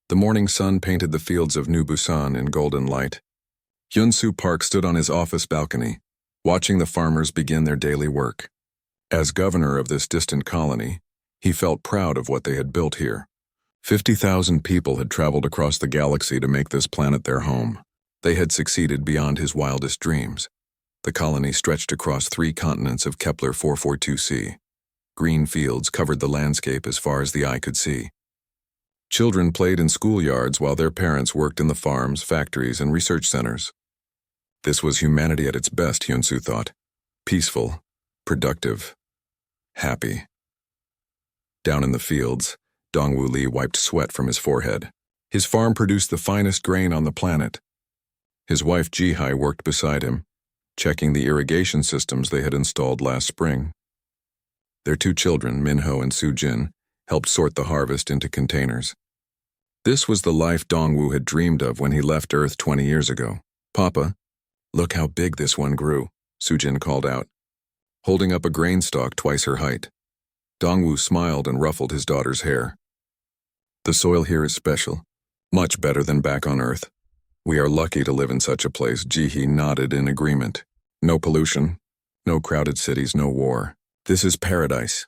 The morning sun painted the fields of New Busan in golden light. Hyun-soo Park stood on his office balcony, watching the farmers begin their daily work. As governor of this distant colony, he felt proud of what they had built here. 50,000 people had traveled across the galaxy to make this planet their home. They had succeeded beyond his wildest dreams. The colony stretched across 3 continents of Kepler 442c. Green fields covered the landscape as far as the eye could see. Children played in schoolyards while their parents worked in the farms, factories, and research centers. This was humanity at its best, Hyun-soo thought. Peaceful, productive, happy. Down in the fields, Dongwoo Lee wiped sweat from his forehead. His farm produced the finest grain on the planet. His wife Ji-hai worked beside him, checking the irrigation systems they had installed last spring. Their 2 children, Minho and Soo-jin, helped sort the harvest into containers. This was the life Dongwoo had dreamed of when he left Earth 20 years ago. "Papa, look how big this one grew," Soo-jin called out, holding up a grain stalk twice her height. Dongwoo smiled and ruffled his daughter's hair. "The soil here is special, much better than back on Earth. We are lucky to live in such a place." Ji-hee nodded in agreement. "No pollution, no crowded cities, no war. This is paradise."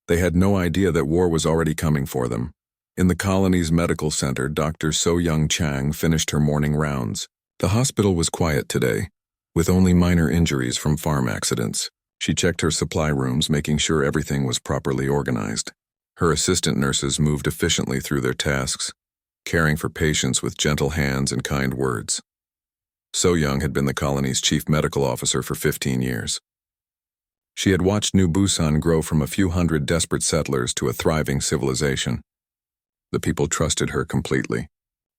They had no idea that war was already coming for them. In the colony's medical center, Dr. So-young Chang finished her morning rounds. The hospital was quiet today, with only minor injuries from farm accidents. She checked her supply rooms, making sure everything was properly organized. Her assistant nurses moved efficiently through their tasks, caring for patients with gentle hands and kind words. So-young had been the colony's chief medical officer for 15 years. She had watched New Busan grow from a few hundred desperate settlers to a thriving civilization. The people trusted her completely.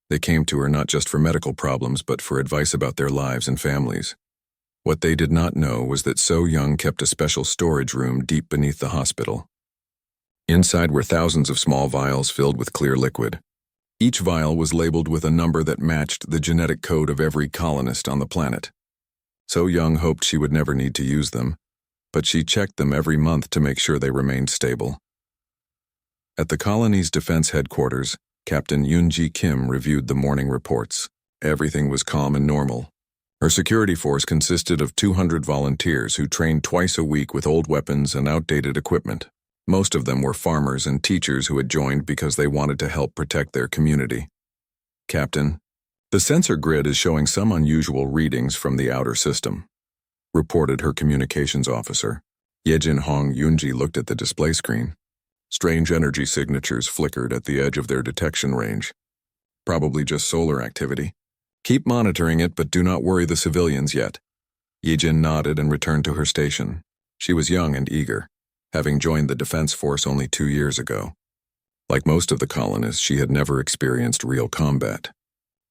They came to her not just for medical problems, but for advice about their lives and families. What they did not know was that So-young kept a special storage room deep beneath the hospital. Inside were thousands of small vials filled with clear liquid. Each vial was labeled with a number that matched the genetic code of every colonist on the planet. So-young hoped she would never need to use them, but she checked them every month to make sure they remained stable. At the colony's defense headquarters, Captain Yoon-ji Kim reviewed the morning reports. Everything was calm and normal. Her security force consisted of 200 volunteers who trained twice a week with old weapons and outdated equipment. Most of them were farmers and teachers who had joined because they wanted to help protect their community. "Captain, the sensor grid is showing some unusual readings from the outer system," reported her communications officer. Yejin Hong Yoonji looked at the display screen. Strange energy signatures flickered at the edge of their detection range. "Probably just solar activity. Keep monitoring it, but do not worry the civilians yet." Yejin nodded and returned to her station. She was young and eager, having joined the defense force only 2 years ago. Like most of the colonists, she had never experienced real combat.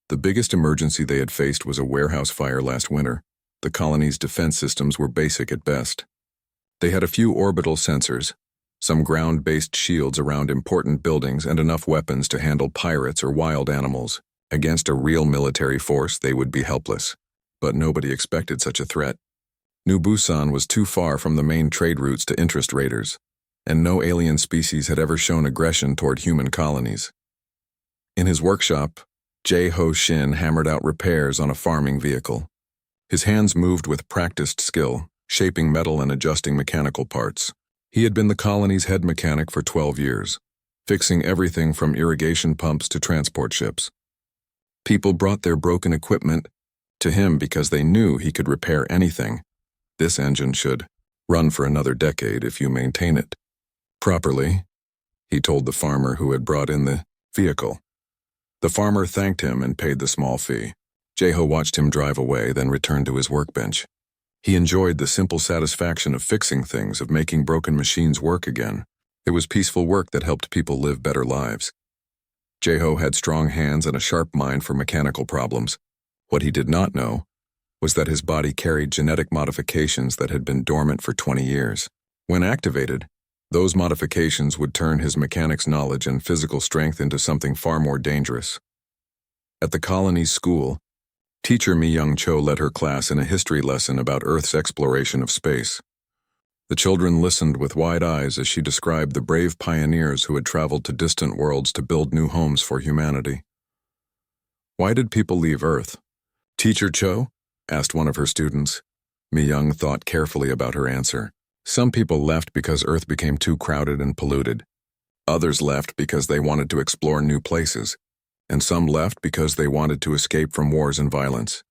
The biggest emergency they had faced was a warehouse fire last winter. The colony's defense systems were basic at best. They had a few orbital sensors, some ground-based shields around important buildings, and enough weapons to handle pirates or wild animals. Against a real military force, they would be helpless. But nobody expected such a threat. New Busan was too far from the main trade routes to interest raiders, and no alien species had ever shown aggression toward human colonies. In his workshop, Jae-ho Shin hammered out repairs on a farming vehicle. His hands moved with practiced skill, shaping metal and adjusting mechanical parts. He had been the colony's head mechanic for 12 years, fixing everything from irrigation pumps to transport ships. People brought their broken equipment to him because they knew he could repair anything. "This engine should run for another decade if you maintain it properly," he told the farmer who had brought in the vehicle. The farmer thanked him and paid the small fee. Jae-ho watched him drive away, then returned to his workbench. He enjoyed the simple satisfaction of fixing things, of making broken machines work again. It was peaceful work that helped people live better lives. Jae-ho had strong hands and a sharp mind for mechanical problems. What he did not know was that his body carried genetic modifications that had been dormant for 20 years. When activated, those modifications would turn his mechanics knowledge and physical strength into something far more dangerous. At the colony's school, teacher Mi Young Cho led her class in a history lesson about Earth's exploration of space. The children listened with wide eyes as she described the brave pioneers who had traveled to distant worlds to build new homes for humanity. Why did people leave Earth? Teacher Cho? Asked one of her students. Mi Young thought carefully about her answer. Some people left because Earth became too crowded and polluted. Others left because they wanted to explore new places. And some left because they wanted to escape from wars and violence.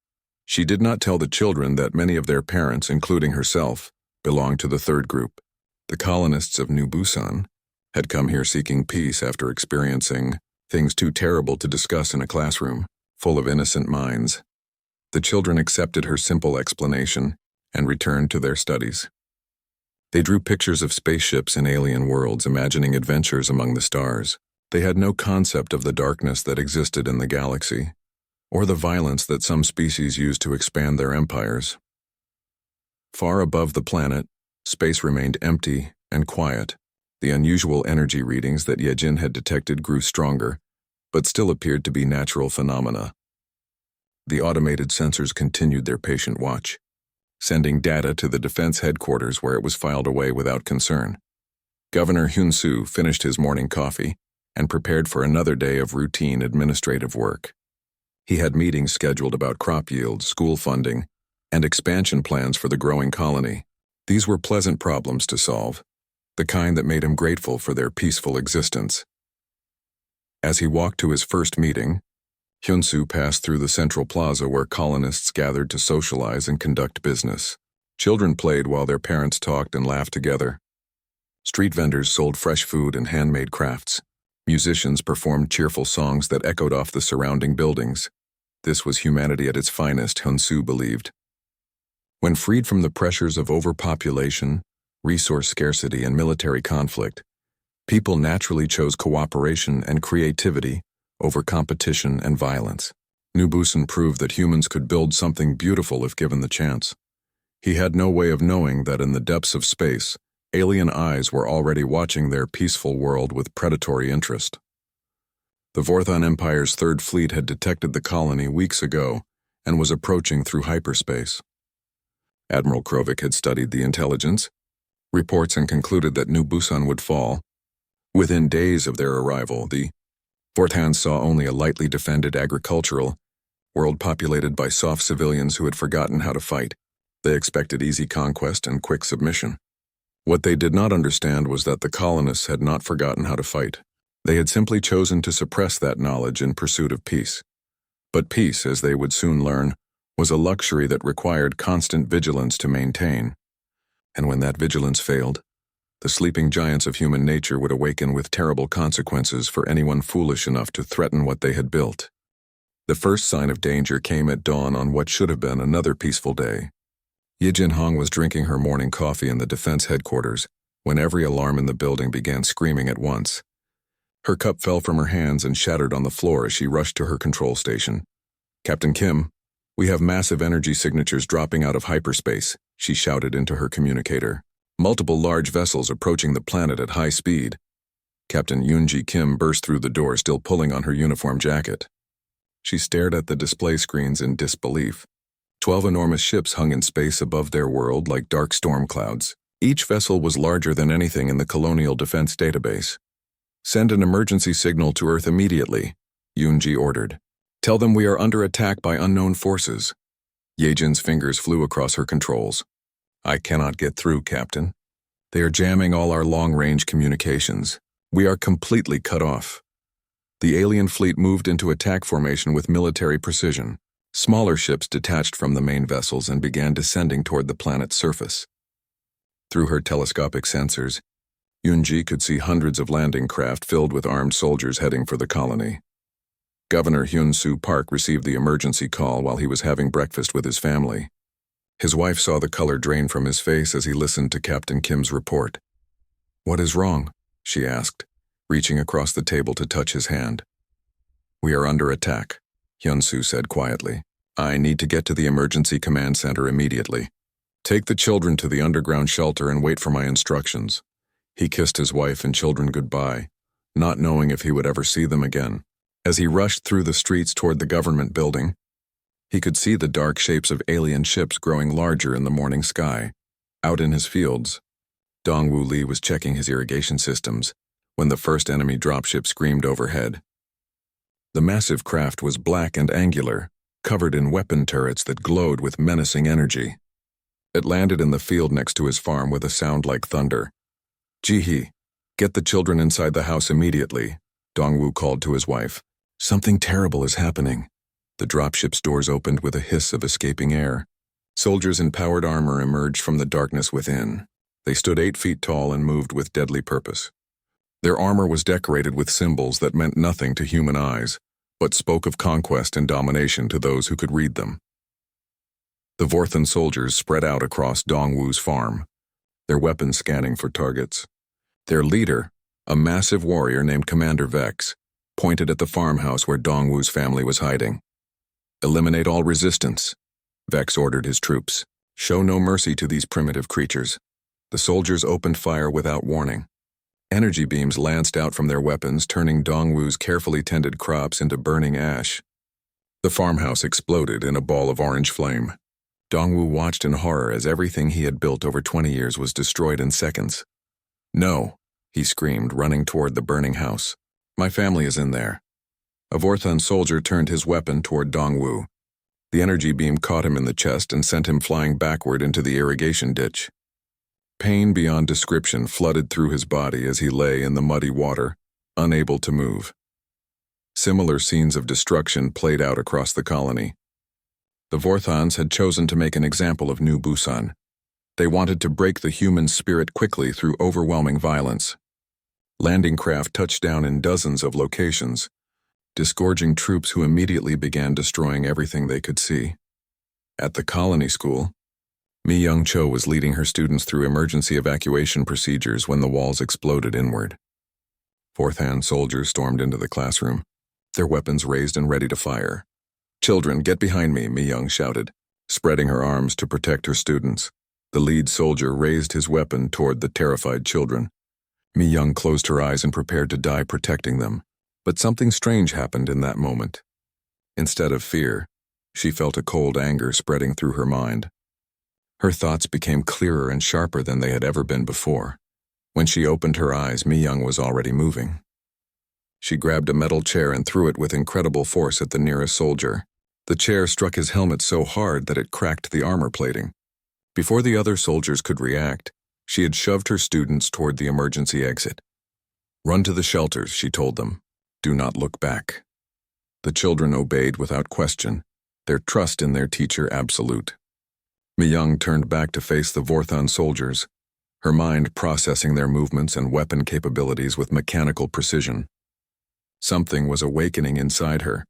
She did not tell the children that many of their parents, including herself, belonged to the third group. The colonists of New Busan had come here seeking peace after experiencing things too terrible to discuss in a classroom, full of innocent minds. The children accepted her simple explanation and returned to their studies. They drew pictures of spaceships in alien worlds, imagining adventures among the stars. They had no concept of the darkness that existed in the galaxy, or the violence that some species used to expand their empires. Far above the planet, space remained empty and quiet. The unusual energy readings that Yejin had detected grew stronger, but still appeared to be natural phenomena. The automated sensors continued their patient watch, sending data to the defense headquarters where it was filed away without concern. Governor Hyun-soo finished his morning coffee and prepared for another day of routine administrative work. He had meetings scheduled about crop yield, school funding, and expansion plans for the growing colony. These were pleasant problems to solve, the kind that made him grateful for their peaceful existence. As he walked to his first meeting, Hyun-soo passed through the central plaza where colonists gathered to socialize and conduct business. Children played while their parents talked and laughed together. Street vendors sold fresh food and handmade crafts. Musicians performed cheerful songs that echoed off the surrounding buildings. This was humanity at its finest, Hyun-soo believed. When freed from the pressures of overpopulation, resource scarcity, and military conflict, people naturally chose cooperation and creativity over competition and violence. New Busan proved that humans could build something beautiful if given the chance. He had no way of knowing that in the depths of space, alien eyes were already watching their peaceful world with predatory interest. The Vorthon Empire's Third Fleet had detected the colony weeks ago and was approaching through hyperspace. Admiral Krovik had studied the intelligence reports and concluded that New Busan would fall. Within days of their arrival, the Vorthans saw only a lightly defended agricultural world populated by soft civilians who had forgotten how to fight. They expected easy conquest and quick submission. What they did not understand was that the colonists had not forgotten how to fight. They had simply chosen to suppress that knowledge in pursuit of peace. But peace, as they would soon learn, was a luxury that required constant vigilance to maintain. And when that vigilance failed, the sleeping giants of human nature would awaken with terrible consequences for anyone foolish enough to threaten what they had built. The first sign of danger came at dawn on what should have been another peaceful day. Ye Jin-hong was drinking her morning coffee in the defense headquarters when every alarm in the building began screaming at once. Her cup fell from her hands and shattered on the floor as she rushed to her control station. "Captain Kim, we have massive energy signatures dropping out of hyperspace," she shouted into her communicator. "Multiple large vessels approaching the planet at high speed." Captain Yoonji Kim burst through the door, still pulling on her uniform jacket. She stared at the display screens in disbelief. 12 enormous ships hung in space above their world like dark storm clouds. Each vessel was larger than anything in the Colonial Defense Database. "Send an emergency signal to Earth immediately," Yoonji ordered. "Tell them we are under attack by unknown forces." Yejin's fingers flew across her controls. "I cannot get through, Captain. They are jamming all our long-range communications. We are completely cut off." The alien fleet moved into attack formation with military precision. Smaller ships detached from the main vessels and began descending toward the planet's surface. Through her telescopic sensors, Yoonji could see hundreds of landing craft filled with armed soldiers heading for the colony. Governor Hyun-soo Park received the emergency call while he was having breakfast with his family. His wife saw the color drain from his face as he listened to Captain Kim's report. "What is wrong?" she asked, reaching across the table to touch his hand. "We are under attack," Hyun-soo said quietly. "I need to get to the emergency command center immediately. Take the children to the underground shelter and wait for my instructions." He kissed his wife and children goodbye, not knowing if he would ever see them again. As he rushed through the streets toward the government building, he could see the dark shapes of alien ships growing larger in the morning sky. Out in his fields, Dongwu Li was checking his irrigation systems when the first enemy dropship screamed overhead. The massive craft was black and angular, covered in weapon turrets that glowed with menacing energy. It landed in the field next to his farm with a sound like thunder. "Jihe, get the children inside the house immediately," Dongwu called to his wife. "Something terrible is happening." The dropship's doors opened with a hiss of escaping air. Soldiers in powered armor emerged from the darkness within. They stood 8 feet tall and moved with deadly purpose. Their armor was decorated with symbols that meant nothing to human eyes, but spoke of conquest and domination to those who could read them. The Vorthan soldiers spread out across Dongwu's farm, their weapons scanning for targets. Their leader, a massive warrior named Commander Vex, pointed at the farmhouse where Dongwu's family was hiding. "Eliminate all resistance," Vex ordered his troops. "Show no mercy to these primitive creatures." The soldiers opened fire without warning. Energy beams lanced out from their weapons, turning Dongwu's carefully tended crops into burning ash. The farmhouse exploded in a ball of orange flame. Dongwu watched in horror as everything he had built over 20 years was destroyed in seconds. "No," he screamed, running toward the burning house. "My family is in there." A Vorthan soldier turned his weapon toward Dongwu. The energy beam caught him in the chest and sent him flying backward into the irrigation ditch. Pain beyond description flooded through his body as he lay in the muddy water, unable to move. Similar scenes of destruction played out across the colony. The Vorthans had chosen to make an example of New Busan. They wanted to break the human spirit quickly through overwhelming violence. Landing craft touched down in dozens of locations, disgorging troops who immediately began destroying everything they could see. At the colony school, Mi Young Cho was leading her students through emergency evacuation procedures when the walls exploded inward. Fourth-hand soldiers stormed into the classroom, their weapons raised and ready to fire. "Children, get behind me," Mi Young shouted, spreading her arms to protect her students. The lead soldier raised his weapon toward the terrified children. Mi Young closed her eyes and prepared to die protecting them. But something strange happened in that moment. Instead of fear, she felt a cold anger spreading through her mind. Her thoughts became clearer and sharper than they had ever been before. When she opened her eyes, Mi Young was already moving. She grabbed a metal chair and threw it with incredible force at the nearest soldier. The chair struck his helmet so hard that it cracked the armor plating. Before the other soldiers could react, she had shoved her students toward the emergency exit. "Run to the shelters," she told them. "Do not look back." The children obeyed without question, their trust in their teacher absolute. Mi Young turned back to face the Vorthan soldiers, her mind processing their movements and weapon capabilities with mechanical precision. Something was awakening inside her,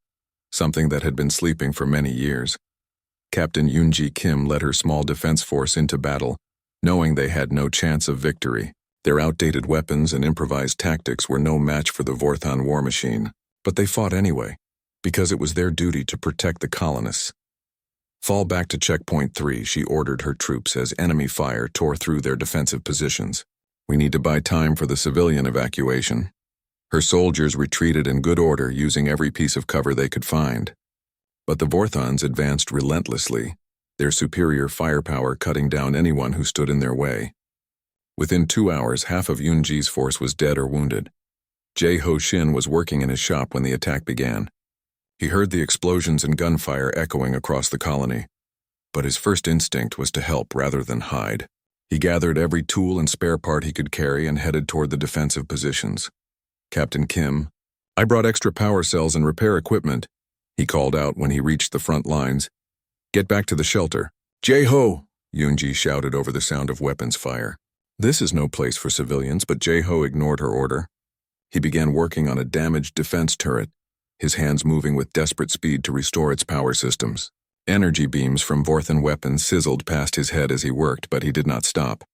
something that had been sleeping for many years. Captain Yoonji Kim led her small defense force into battle, knowing they had no chance of victory. Their outdated weapons and improvised tactics were no match for the Vorthan war machine, but they fought anyway, because it was their duty to protect the colonists. "Fall back to checkpoint 3, she ordered her troops as enemy fire tore through their defensive positions. "We need to buy time for the civilian evacuation." Her soldiers retreated in good order, using every piece of cover they could find. But the Vorthans advanced relentlessly, their superior firepower cutting down anyone who stood in their way. Within 2 hours, half of Yoonji's force was dead or wounded. Jae Ho Shin was working in his shop when the attack began. He heard the explosions and gunfire echoing across the colony, but his first instinct was to help rather than hide. He gathered every tool and spare part he could carry and headed toward the defensive positions. "Captain Kim, I brought extra power cells and repair equipment," he called out when he reached the front lines. "Get back to the shelter." "Jae Ho!" Yoonji shouted over the sound of weapons fire. This is no place for civilians, but Jae Ho ignored her order. He began working on a damaged defense turret, his hands moving with desperate speed to restore its power systems. Energy beams from Vorthan weapons sizzled past his head as he worked, but he did not stop.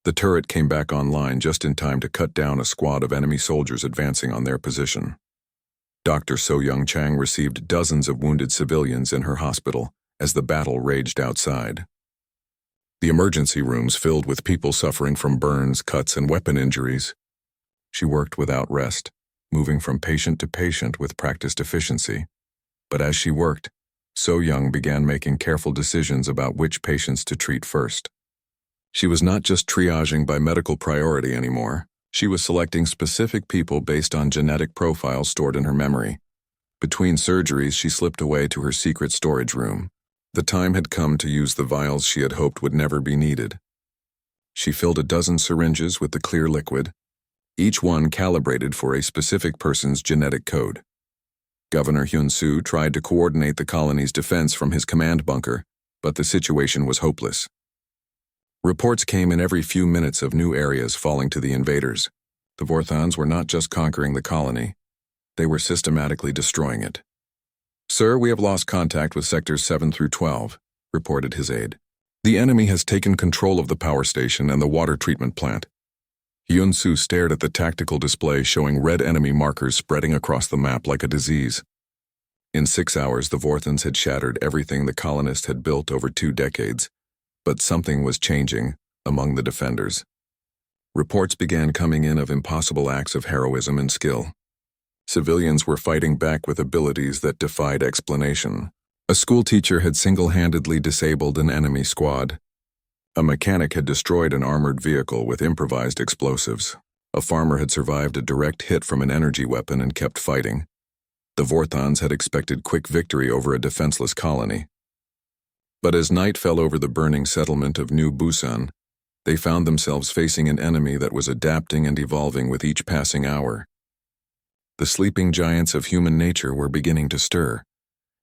The turret came back online just in time to cut down a squad of enemy soldiers advancing on their position. Dr. So-Young Chang received dozens of wounded civilians in her hospital as the battle raged outside. The emergency rooms filled with people suffering from burns, cuts, and weapon injuries. She worked without rest, moving from patient to patient with practiced efficiency. But as she worked, So-Young began making careful decisions about which patients to treat first. She was not just triaging by medical priority anymore. She was selecting specific people based on genetic profiles stored in her memory. Between surgeries, she slipped away to her secret storage room. The time had come to use the vials she had hoped would never be needed. She filled a dozen syringes with the clear liquid, each one calibrated for a specific person's genetic code. Governor Hyun-soo tried to coordinate the colony's defense from his command bunker, but the situation was hopeless. Reports came in every few minutes of new areas falling to the invaders. The Vorthons were not just conquering the colony, they were systematically destroying it. "Sir, we have lost contact with sectors 7 through 12, reported his aide. "The enemy has taken control of the power station and the water treatment plant." Hyun-soo stared at the tactical display showing red enemy markers spreading across the map like a disease. In 6 hours, the Vorthons had shattered everything the colonists had built over 2 decades, but something was changing among the defenders. Reports began coming in of impossible acts of heroism and skill. Civilians were fighting back with abilities that defied explanation. A schoolteacher had single-handedly disabled an enemy squad. A mechanic had destroyed an armored vehicle with improvised explosives. A farmer had survived a direct hit from an energy weapon and kept fighting. The Vorthons had expected quick victory over a defenseless colony. But as night fell over the burning settlement of New Busan, they found themselves facing an enemy that was adapting and evolving with each passing hour. The sleeping giants of human nature were beginning to stir,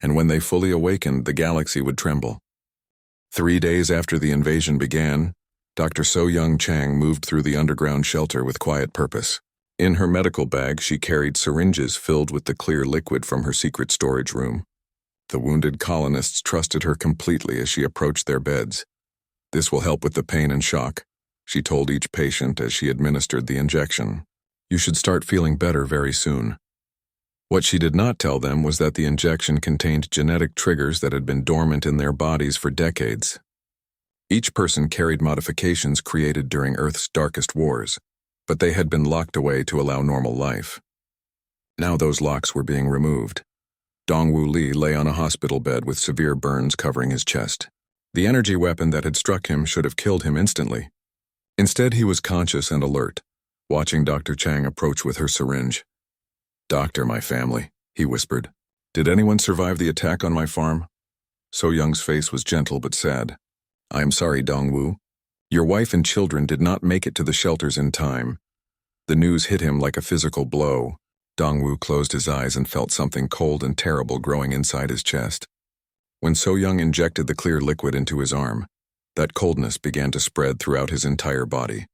and when they fully awakened, the galaxy would tremble. 3 days after the invasion began, Dr. So-Young Chang moved through the underground shelter with quiet purpose. In her medical bag, she carried syringes filled with the clear liquid from her secret storage room. The wounded colonists trusted her completely as she approached their beds. "This will help with the pain and shock," she told each patient as she administered the injection. "You should start feeling better very soon." What she did not tell them was that the injection contained genetic triggers that had been dormant in their bodies for decades. Each person carried modifications created during Earth's darkest wars, but they had been locked away to allow normal life. Now those locks were being removed. Dongwoo Lee lay on a hospital bed with severe burns covering his chest. The energy weapon that had struck him should have killed him instantly. Instead, he was conscious and alert, watching Dr. Chang approach with her syringe. "Doctor, my family," he whispered. "Did anyone survive the attack on my farm?" So-Young's face was gentle but sad. "I am sorry, Dongwoo. Your wife and children did not make it to the shelters in time." The news hit him like a physical blow. Dongwoo closed his eyes and felt something cold and terrible growing inside his chest. When So-Young injected the clear liquid into his arm, that coldness began to spread throughout his entire body.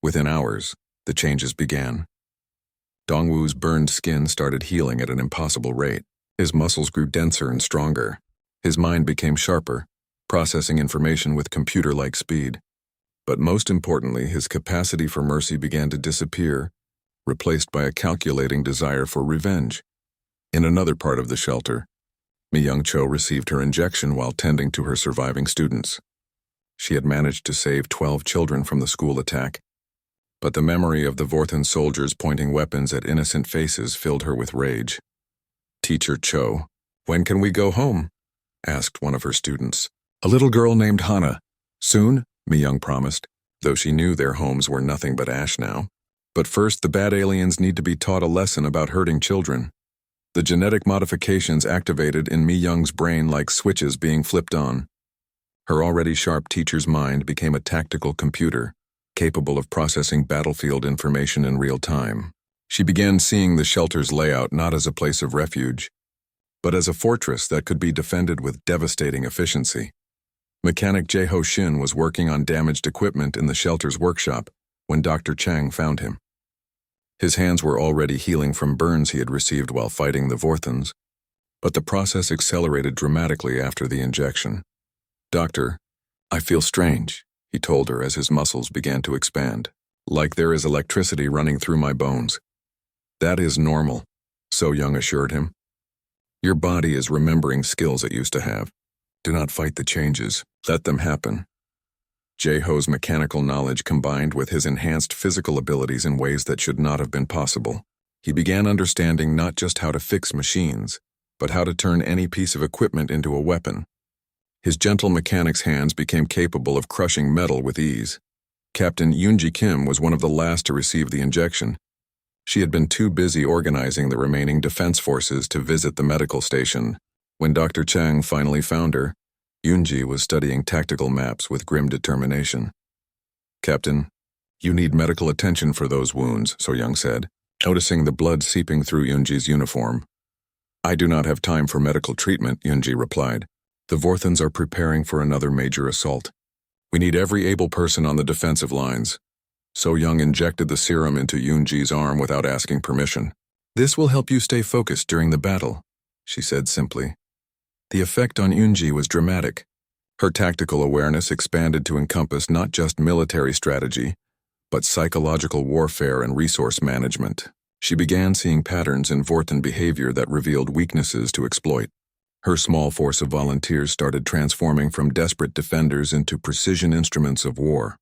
Within hours, the changes began. Dongwoo's burned skin started healing at an impossible rate. His muscles grew denser and stronger. His mind became sharper, processing information with computer-like speed. But most importantly, his capacity for mercy began to disappear, replaced by a calculating desire for revenge. In another part of the shelter, Mi-young-cho received her injection while tending to her surviving students. She had managed to save 12 children from the school attack, but the memory of the Vorthon soldiers pointing weapons at innocent faces filled her with rage. "Teacher Cho, when can we go home?" asked one of her students. "A little girl named Hana. Soon," Mi-young promised, though she knew their homes were nothing but ash now. "But first, the bad aliens need to be taught a lesson about hurting children." The genetic modifications activated in Mi-young's brain like switches being flipped on. Her already sharp teacher's mind became a tactical computer, capable of processing battlefield information in real time. She began seeing the shelter's layout not as a place of refuge, but as a fortress that could be defended with devastating efficiency. Mechanic Jae-ho Shin was working on damaged equipment in the shelter's workshop when Dr. Chang found him. His hands were already healing from burns he had received while fighting the Vorthons, but the process accelerated dramatically after the injection. "Doctor, I feel strange," he told her as his muscles began to expand. "Like there is electricity running through my bones." "That is normal," So-Young assured him. "Your body is remembering skills it used to have. Do not fight the changes. Let them happen." Jae-ho's mechanical knowledge combined with his enhanced physical abilities in ways that should not have been possible. He began understanding not just how to fix machines, but how to turn any piece of equipment into a weapon. His gentle mechanic's hands became capable of crushing metal with ease. Captain Yoonji Kim was one of the last to receive the injection. She had been too busy organizing the remaining defense forces to visit the medical station. When Dr. Chang finally found her, Yoonji was studying tactical maps with grim determination. "Captain, you need medical attention for those wounds," So Young said, noticing the blood seeping through Yoonji's uniform. "I do not have time for medical treatment," Yoonji replied. "The Vorthans are preparing for another major assault. We need every able person on the defensive lines." So Young injected the serum into Yoonji's arm without asking permission. "This will help you stay focused during the battle," she said simply. The effect on Yoonji was dramatic. Her tactical awareness expanded to encompass not just military strategy, but psychological warfare and resource management. She began seeing patterns in Vorthan behavior that revealed weaknesses to exploit. Her small force of volunteers started transforming from desperate defenders into precision instruments of war.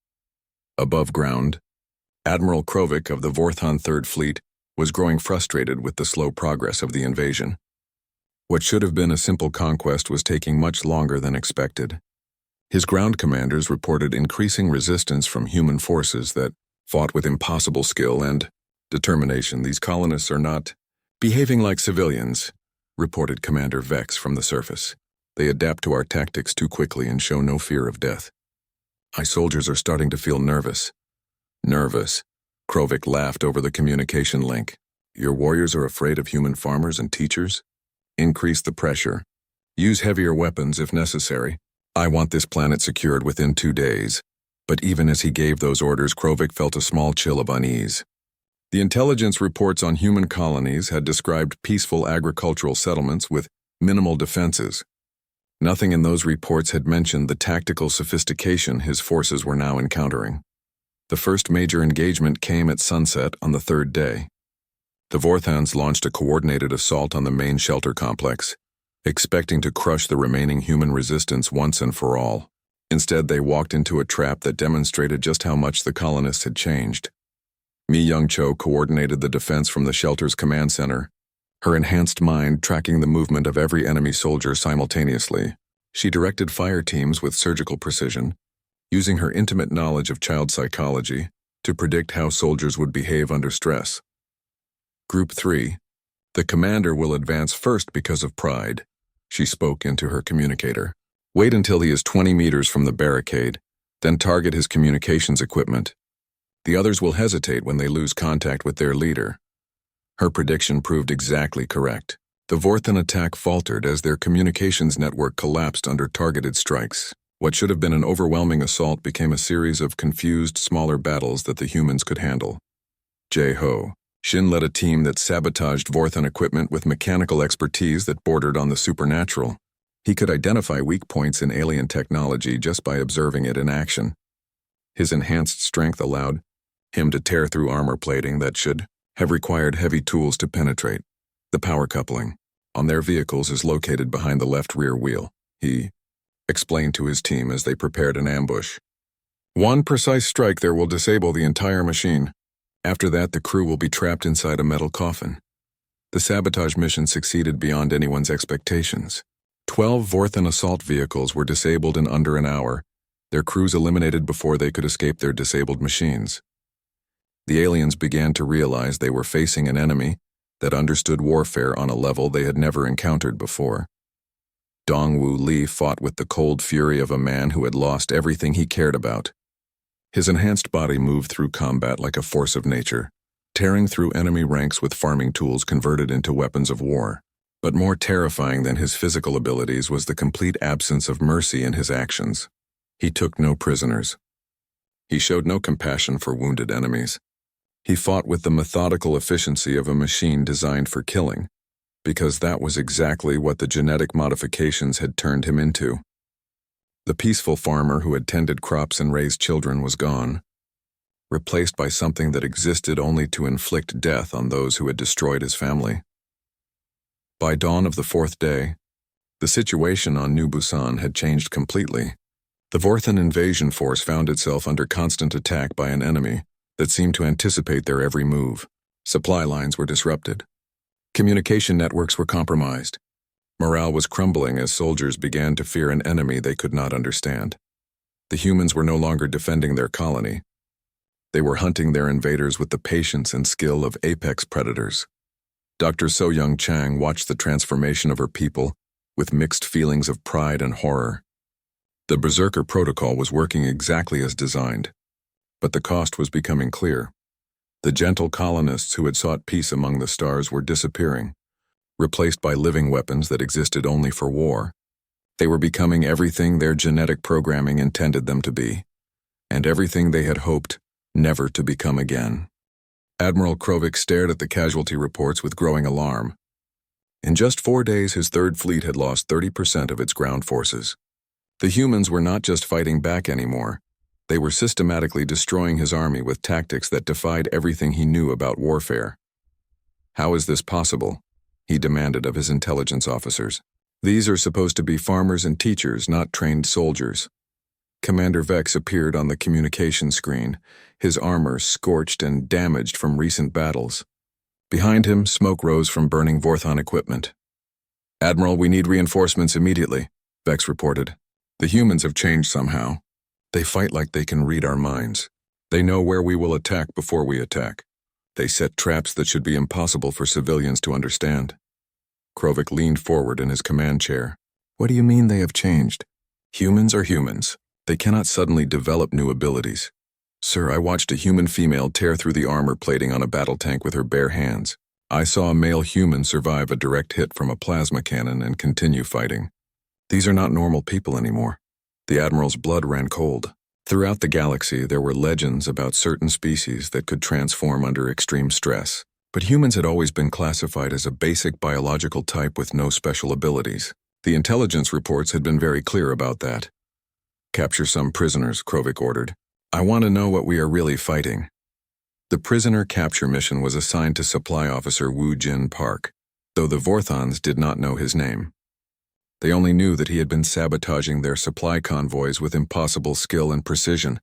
Above ground, Admiral Krovik of the Vorthan Third Fleet was growing frustrated with the slow progress of the invasion. What should have been a simple conquest was taking much longer than expected. His ground commanders reported increasing resistance from human forces that fought with impossible skill and determination. "These colonists are not behaving like civilians," reported Commander Vex from the surface. "They adapt to our tactics too quickly and show no fear of death. My soldiers are starting to feel nervous." "Nervous?" Krovik laughed over the communication link. "Your warriors are afraid of human farmers and teachers? Increase the pressure. Use heavier weapons if necessary. I want this planet secured within 2 days." But even as he gave those orders, Krovik felt a small chill of unease. The intelligence reports on human colonies had described peaceful agricultural settlements with minimal defenses. Nothing in those reports had mentioned the tactical sophistication his forces were now encountering. The first major engagement came at sunset on the 3rd day. The Vorthans launched a coordinated assault on the main shelter complex, expecting to crush the remaining human resistance once and for all. Instead, they walked into a trap that demonstrated just how much the colonists had changed. Mi Young-cho coordinated the defense from the shelter's command center, her enhanced mind tracking the movement of every enemy soldier simultaneously. She directed fire teams with surgical precision, using her intimate knowledge of child psychology to predict how soldiers would behave under stress. Group 3. "The commander will advance first because of pride," she spoke into her communicator. "Wait until he is 20 meters from the barricade, then target his communications equipment. The others will hesitate when they lose contact with their leader." Her prediction proved exactly correct. The Vorthan attack faltered as their communications network collapsed under targeted strikes. What should have been an overwhelming assault became a series of confused, smaller battles that the humans could handle. Jae-ho. Shin led a team that sabotaged Vorthan equipment with mechanical expertise that bordered on the supernatural. He could identify weak points in alien technology just by observing it in action. His enhanced strength allowed him to tear through armor plating that should have required heavy tools to penetrate. The power coupling on their vehicles is located behind the left rear wheel, he explained to his team as they prepared an ambush. "One precise strike there will disable the entire machine. After that, the crew will be trapped inside a metal coffin." The sabotage mission succeeded beyond anyone's expectations. 12 Vorthan assault vehicles were disabled in under an hour, their crews eliminated before they could escape their disabled machines. The aliens began to realize they were facing an enemy that understood warfare on a level they had never encountered before. Dongwoo Lee fought with the cold fury of a man who had lost everything he cared about. His enhanced body moved through combat like a force of nature, tearing through enemy ranks with farming tools converted into weapons of war. But more terrifying than his physical abilities was the complete absence of mercy in his actions. He took no prisoners. He showed no compassion for wounded enemies. He fought with the methodical efficiency of a machine designed for killing, because that was exactly what the genetic modifications had turned him into. The peaceful farmer who had tended crops and raised children was gone, replaced by something that existed only to inflict death on those who had destroyed his family. By dawn of the 4th day, the situation on New Busan had changed completely. The Vorthan invasion force found itself under constant attack by an enemy that seemed to anticipate their every move. Supply lines were disrupted. Communication networks were compromised. Morale was crumbling as soldiers began to fear an enemy they could not understand. The humans were no longer defending their colony. They were hunting their invaders with the patience and skill of apex predators. Dr. So-Young Chang watched the transformation of her people with mixed feelings of pride and horror. The Berserker Protocol was working exactly as designed, but the cost was becoming clear. The gentle colonists who had sought peace among the stars were disappearing, replaced by living weapons that existed only for war. They were becoming everything their genetic programming intended them to be, and everything they had hoped never to become again. Admiral Krovic stared at the casualty reports with growing alarm. In just 4 days, his Third Fleet had lost 30% of its ground forces. The humans were not just fighting back anymore. They were systematically destroying his army with tactics that defied everything he knew about warfare. How is this possible? He demanded of his intelligence officers. These are supposed to be farmers and teachers, not trained soldiers. Commander Vex appeared on the communication screen, his armor scorched and damaged from recent battles. Behind him, smoke rose from burning Vorthon equipment. "Admiral, we need reinforcements immediately," Vex reported. "The humans have changed somehow. They fight like they can read our minds. They know where we will attack before we attack. They set traps that should be impossible for civilians to understand." Krovic leaned forward in his command chair. "What do you mean they have changed? Humans are humans. They cannot suddenly develop new abilities. Sir, I watched a human female tear through the armor plating on a battle tank with her bare hands. I saw a male human survive a direct hit from a plasma cannon and continue fighting. These are not normal people anymore." The Admiral's blood ran cold. Throughout the galaxy, there were legends about certain species that could transform under extreme stress. But humans had always been classified as a basic biological type with no special abilities. The intelligence reports had been very clear about that. "Capture some prisoners," Krovic ordered. "I want to know what we are really fighting." The prisoner capture mission was assigned to Supply Officer Wu Jin Park, though the Vorthons did not know his name. They only knew that he had been sabotaging their supply convoys with impossible skill and precision.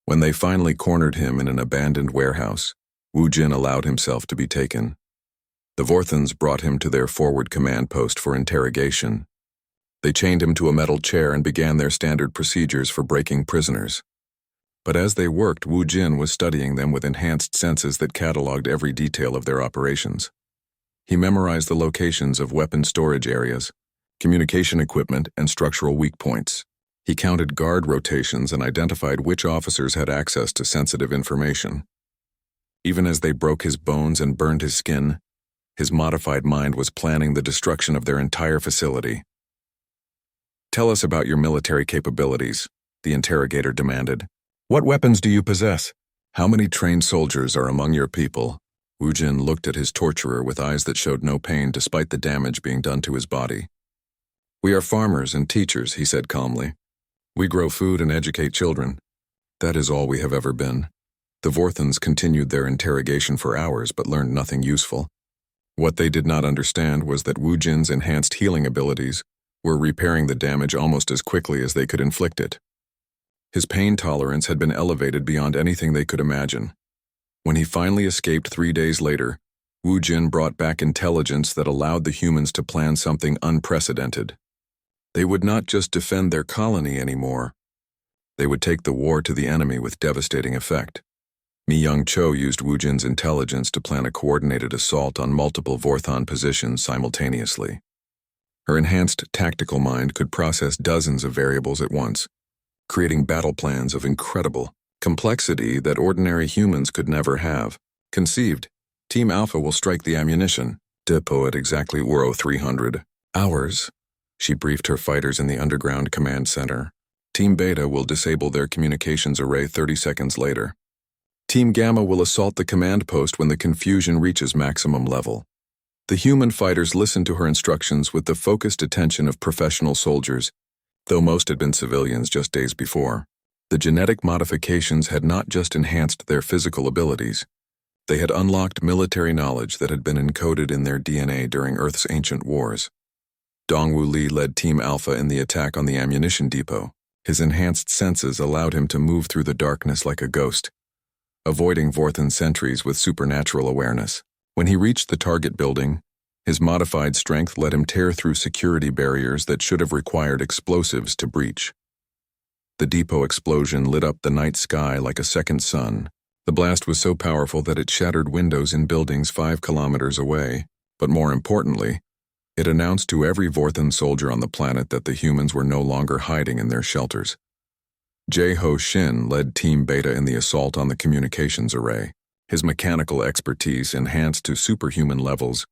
When they finally cornered him in an abandoned warehouse, Wu Jin allowed himself to be taken. The Vorthons brought him to their forward command post for interrogation. They chained him to a metal chair and began their standard procedures for breaking prisoners. But as they worked, Wu Jin was studying them with enhanced senses that cataloged every detail of their operations. He memorized the locations of weapon storage areas, communication equipment, and structural weak points. He counted guard rotations and identified which officers had access to sensitive information. Even as they broke his bones and burned his skin, his modified mind was planning the destruction of their entire facility. "Tell us about your military capabilities," the interrogator demanded. "What weapons do you possess? How many trained soldiers are among your people?" Wu Jin looked at his torturer with eyes that showed no pain despite the damage being done to his body. "We are farmers and teachers," he said calmly. "We grow food and educate children. That is all we have ever been." The Vorthons continued their interrogation for hours but learned nothing useful. What they did not understand was that Wu Jin's enhanced healing abilities were repairing the damage almost as quickly as they could inflict it. His pain tolerance had been elevated beyond anything they could imagine. When he finally escaped 3 days later, Wu Jin brought back intelligence that allowed the humans to plan something unprecedented. They would not just defend their colony anymore. They would take the war to the enemy with devastating effect. Mi Young Cho used Wu Jin's intelligence to plan a coordinated assault on multiple Vorthon positions simultaneously. Her enhanced tactical mind could process dozens of variables at once, creating battle plans of incredible complexity that ordinary humans could never have conceived. "Team Alpha will strike the ammunition depot at exactly Uro 300 hours, she briefed her fighters in the underground command center. "Team Beta will disable their communications array 30 seconds later. Team Gamma will assault the command post when the confusion reaches maximum level." The human fighters listened to her instructions with the focused attention of professional soldiers, though most had been civilians just days before. The genetic modifications had not just enhanced their physical abilities. They had unlocked military knowledge that had been encoded in their DNA during Earth's ancient wars. Dongwu Li led Team Alpha in the attack on the ammunition depot. His enhanced senses allowed him to move through the darkness like a ghost, avoiding Vorthon sentries with supernatural awareness. When he reached the target building, His modified strength let him tear through security barriers that should have required explosives to breach. The depot explosion lit up the night sky like a second sun. The blast was so powerful that it shattered windows in buildings 5 kilometers away, but more importantly, it announced to every Vorthan soldier on the planet that the humans were no longer hiding in their shelters. Jae-ho Shin led Team Beta in the assault on the communications array. His mechanical expertise, enhanced to superhuman levels,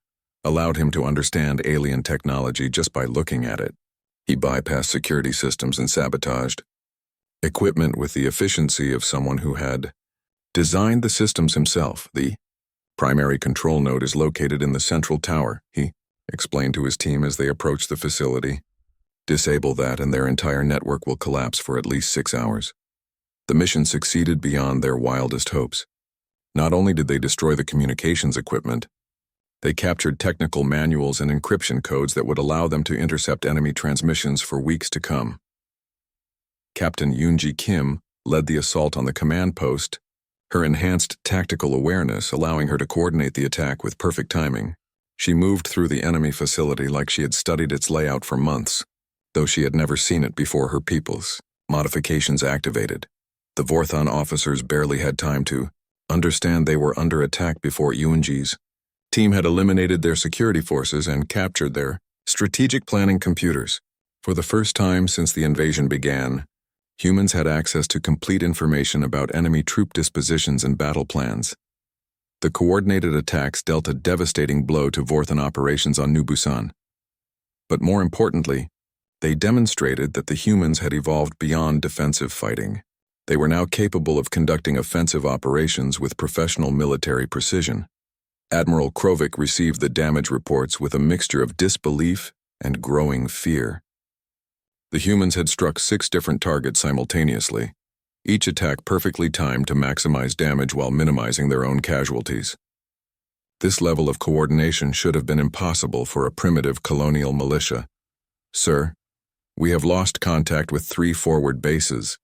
allowed him to understand alien technology just by looking at it. He bypassed security systems and sabotaged equipment with the efficiency of someone who had designed the systems himself. The primary control node is located in the central tower, he explained to his team as they approached the facility. Disable that and their entire network will collapse for at least 6 hours. The mission succeeded beyond their wildest hopes. Not only did they destroy the communications equipment, they captured technical manuals and encryption codes that would allow them to intercept enemy transmissions for weeks to come. Captain Yoonji Kim led the assault on the command post, her enhanced tactical awareness allowing her to coordinate the attack with perfect timing. She moved through the enemy facility like she had studied its layout for months, though she had never seen it before her peoples. Modifications activated. The Vorthon officers barely had time to understand they were under attack before Yoonji's team had eliminated their security forces and captured their strategic planning computers. For the first time since the invasion began, humans had access to complete information about enemy troop dispositions and battle plans. The coordinated attacks dealt a devastating blow to Vorthan operations on New Busan. But more importantly, they demonstrated that the humans had evolved beyond defensive fighting. They were now capable of conducting offensive operations with professional military precision. Admiral Krovik received the damage reports with a mixture of disbelief and growing fear. The humans had struck 6 different targets simultaneously, each attack perfectly timed to maximize damage while minimizing their own casualties. This level of coordination should have been impossible for a primitive colonial militia. "Sir, we have lost contact with 3 forward bases,"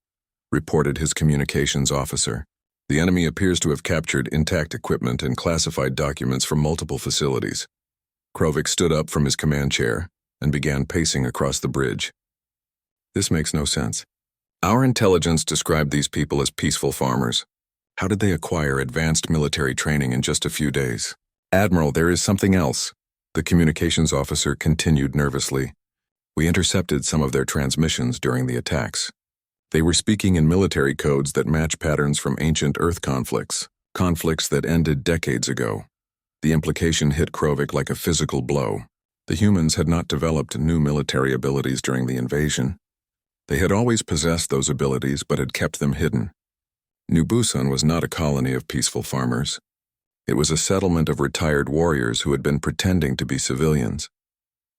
reported his communications officer. "The enemy appears to have captured intact equipment and classified documents from multiple facilities." Krovik stood up from his command chair and began pacing across the bridge. "This makes no sense. Our intelligence described these people as peaceful farmers. How did they acquire advanced military training in just a few days?" "Admiral, there is something else," the communications officer continued nervously. "We intercepted some of their transmissions during the attacks. They were speaking in military codes that match patterns from ancient Earth conflicts that ended decades ago." The implication hit Krovik like a physical blow. The humans had not developed new military abilities during the invasion. They had always possessed those abilities but had kept them hidden. New Busan was not a colony of peaceful farmers. It was a settlement of retired warriors who had been pretending to be civilians.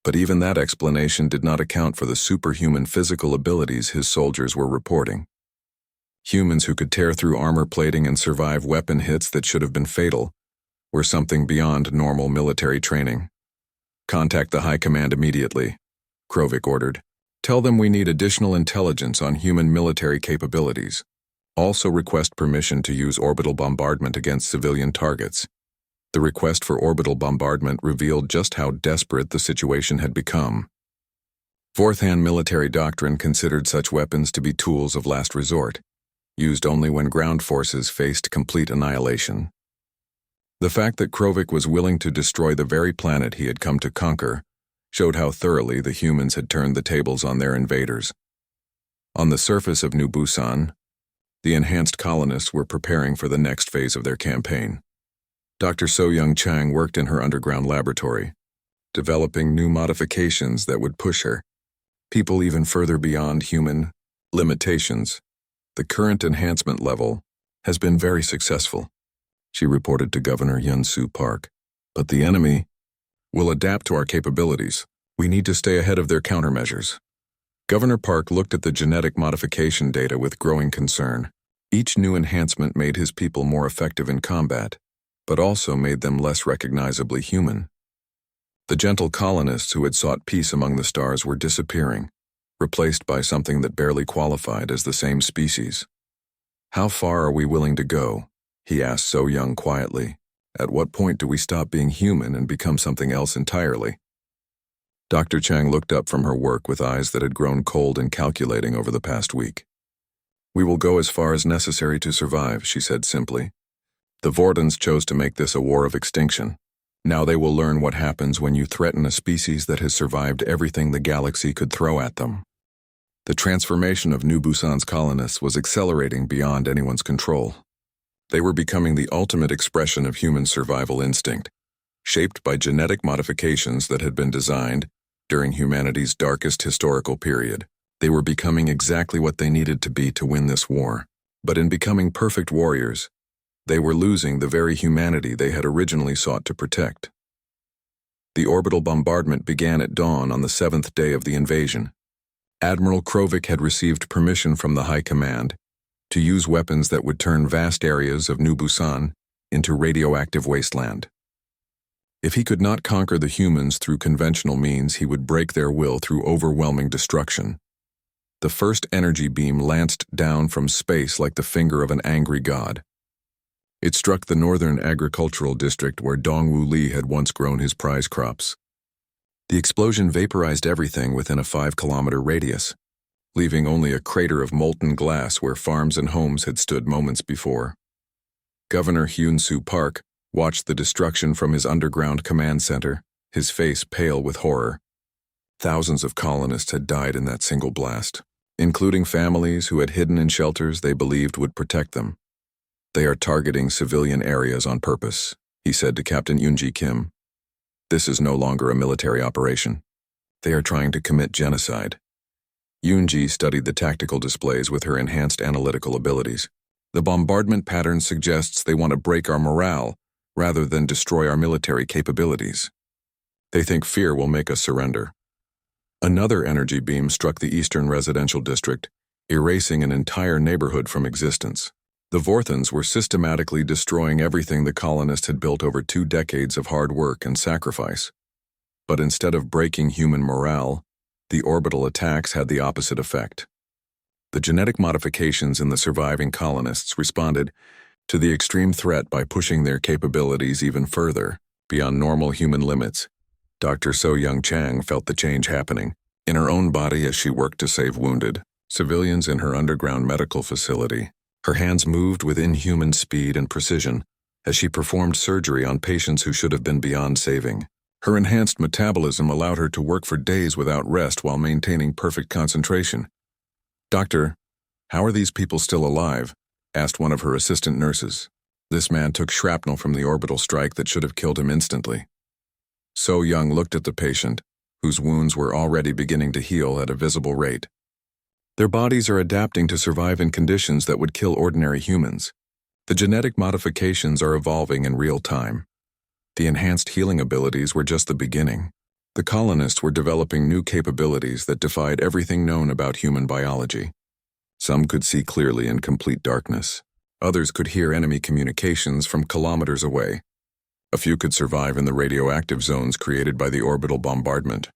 But even that explanation did not account for the superhuman physical abilities his soldiers were reporting. Humans who could tear through armor plating and survive weapon hits that should have been fatal were something beyond normal military training. "Contact the High Command immediately," Krovik ordered. "Tell them we need additional intelligence on human military capabilities. Also request permission to use orbital bombardment against civilian targets." The request for orbital bombardment revealed just how desperate the situation had become. Vorthan military doctrine considered such weapons to be tools of last resort, used only when ground forces faced complete annihilation. The fact that Krovik was willing to destroy the very planet he had come to conquer showed how thoroughly the humans had turned the tables on their invaders. On the surface of New Busan, the enhanced colonists were preparing for the next phase of their campaign. Dr. So-Young Chang worked in her underground laboratory, developing new modifications that would push her people even further beyond human limitations. "The current enhancement level has been very successful," she reported to Governor Yun-Soo Park. "But the enemy will adapt to our capabilities. We need to stay ahead of their countermeasures." Governor Park looked at the genetic modification data with growing concern. Each new enhancement made his people more effective in combat, but also made them less recognizably human. The gentle colonists who had sought peace among the stars were disappearing, replaced by something that barely qualified as the same species. "How far are we willing to go?" he asked So-Young quietly, At what point do we stop being human and become something else entirely? Dr. Chang looked up from her work with eyes that had grown cold and calculating over the past week. We will go as far as necessary to survive, she said simply. The Vortons chose to make this a war of extinction. Now they will learn what happens when you threaten a species that has survived everything the galaxy could throw at them. The transformation of New Busan's colonists was accelerating beyond anyone's control. They were becoming the ultimate expression of human survival instinct, shaped by genetic modifications that had been designed during humanity's darkest historical period. They were becoming exactly what they needed to be to win this war. But in becoming perfect warriors, they were losing the very humanity they had originally sought to protect. The orbital bombardment began at dawn on the 7th day of the invasion. Admiral Krovic had received permission from the High Command to use weapons that would turn vast areas of New Busan into radioactive wasteland. If he could not conquer the humans through conventional means, he would break their will through overwhelming destruction. The first energy beam lanced down from space like the finger of an angry god. It struck the northern agricultural district where Dongwu Li had once grown his prize crops. The explosion vaporized everything within a 5-kilometer radius, leaving only a crater of molten glass where farms and homes had stood moments before. Governor Hyun-Soo Park watched the destruction from his underground command center, his face pale with horror. Thousands of colonists had died in that single blast, including families who had hidden in shelters they believed would protect them. They are targeting civilian areas on purpose, he said to Captain Yoonji Kim. This is no longer a military operation. They are trying to commit genocide. Yoonji studied the tactical displays with her enhanced analytical abilities. The bombardment pattern suggests they want to break our morale rather than destroy our military capabilities. They think fear will make us surrender. Another energy beam struck the eastern residential district, erasing an entire neighborhood from existence. The Vorthons were systematically destroying everything the colonists had built over 2 decades of hard work and sacrifice. But instead of breaking human morale, the orbital attacks had the opposite effect. The genetic modifications in the surviving colonists responded to the extreme threat by pushing their capabilities even further, beyond normal human limits. Dr. So-Young Chang felt the change happening in her own body as she worked to save wounded civilians in her underground medical facility. Her hands moved with inhuman speed and precision as she performed surgery on patients who should have been beyond saving. Her enhanced metabolism allowed her to work for days without rest while maintaining perfect concentration. "Doctor, how are these people still alive?" asked one of her assistant nurses. This man took shrapnel from the orbital strike that should have killed him instantly. So Young looked at the patient, whose wounds were already beginning to heal at a visible rate. Their bodies are adapting to survive in conditions that would kill ordinary humans. The genetic modifications are evolving in real time. The enhanced healing abilities were just the beginning. The colonists were developing new capabilities that defied everything known about human biology. Some could see clearly in complete darkness. Others could hear enemy communications from kilometers away. A few could survive in the radioactive zones created by the orbital bombardment.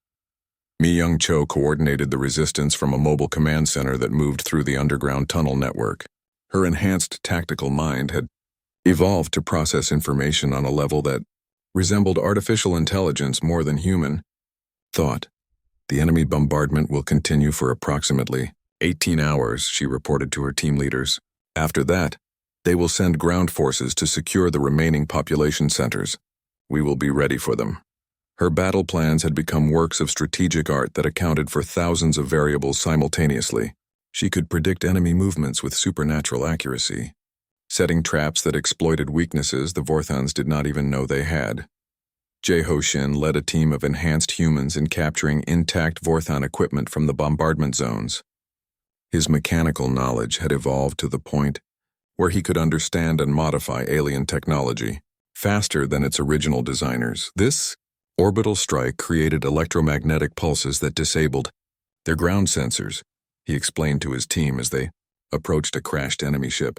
Mi Young Cho coordinated the resistance from a mobile command center that moved through the underground tunnel network. Her enhanced tactical mind had evolved to process information on a level that resembled artificial intelligence more than human thought. The enemy bombardment will continue for approximately 18 hours, she reported to her team leaders. After that, they will send ground forces to secure the remaining population centers. We will be ready for them. Her battle plans had become works of strategic art that accounted for thousands of variables simultaneously. She could predict enemy movements with supernatural accuracy, setting traps that exploited weaknesses the Vorthons did not even know they had. Jae-ho Shin led a team of enhanced humans in capturing intact Vorthon equipment from the bombardment zones. His mechanical knowledge had evolved to the point where he could understand and modify alien technology faster than its original designers. This orbital strike created electromagnetic pulses that disabled their ground sensors, he explained to his team as they approached a crashed enemy ship.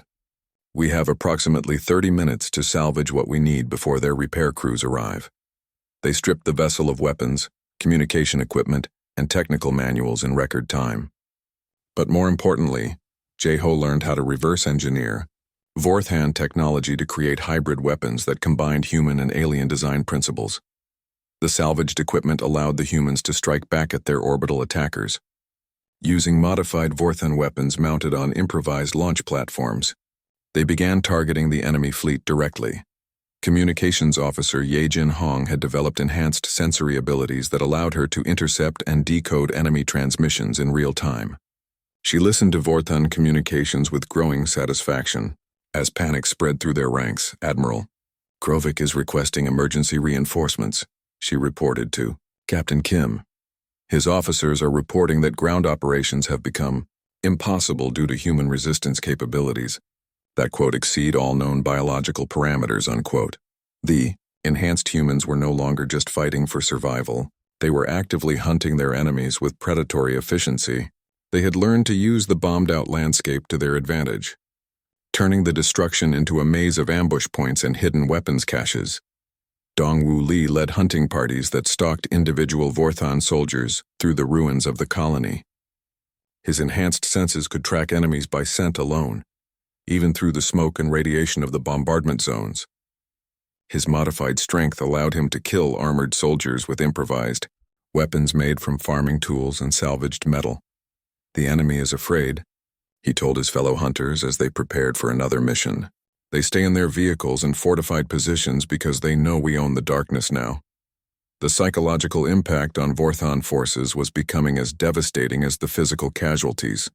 We have approximately 30 minutes to salvage what we need before their repair crews arrive. They stripped the vessel of weapons, communication equipment, and technical manuals in record time. But more importantly, Jae-ho learned how to reverse engineer Vorthan technology to create hybrid weapons that combined human and alien design principles. The salvaged equipment allowed the humans to strike back at their orbital attackers, using modified Vorthan weapons mounted on improvised launch platforms. They began targeting the enemy fleet directly. Communications officer Ye Jin Hong had developed enhanced sensory abilities that allowed her to intercept and decode enemy transmissions in real time. She listened to Vorthan communications with growing satisfaction. As panic spread through their ranks, Admiral Krovik is requesting emergency reinforcements, she reported to Captain Kim. His officers are reporting that ground operations have become impossible due to human resistance capabilities that, quote, exceed all known biological parameters, unquote. The enhanced humans were no longer just fighting for survival. They were actively hunting their enemies with predatory efficiency. They had learned to use the bombed-out landscape to their advantage, turning the destruction into a maze of ambush points and hidden weapons caches. Dongwu Li led hunting parties that stalked individual Vorthan soldiers through the ruins of the colony. His enhanced senses could track enemies by scent alone, even through the smoke and radiation of the bombardment zones. His modified strength allowed him to kill armored soldiers with improvised weapons made from farming tools and salvaged metal. The enemy is afraid, he told his fellow hunters as they prepared for another mission. They stay in their vehicles and fortified positions because they know we own the darkness now. The psychological impact on Vorthan forces was becoming as devastating as the physical casualties.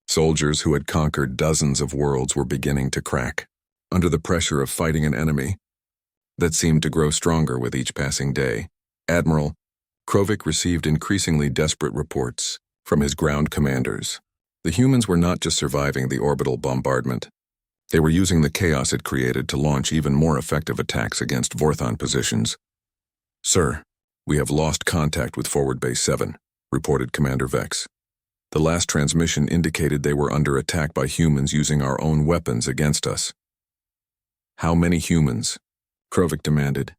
Soldiers who had conquered dozens of worlds were beginning to crack under the pressure of fighting an enemy that seemed to grow stronger with each passing day. Admiral Krovik received increasingly desperate reports from his ground commanders. The humans were not just surviving the orbital bombardment. They were using the chaos it created to launch even more effective attacks against Vorthan positions. Sir, we have lost contact with Forward Base 7, reported Commander Vex. The last transmission indicated they were under attack by humans using our own weapons against us. How many humans? Krovik demanded.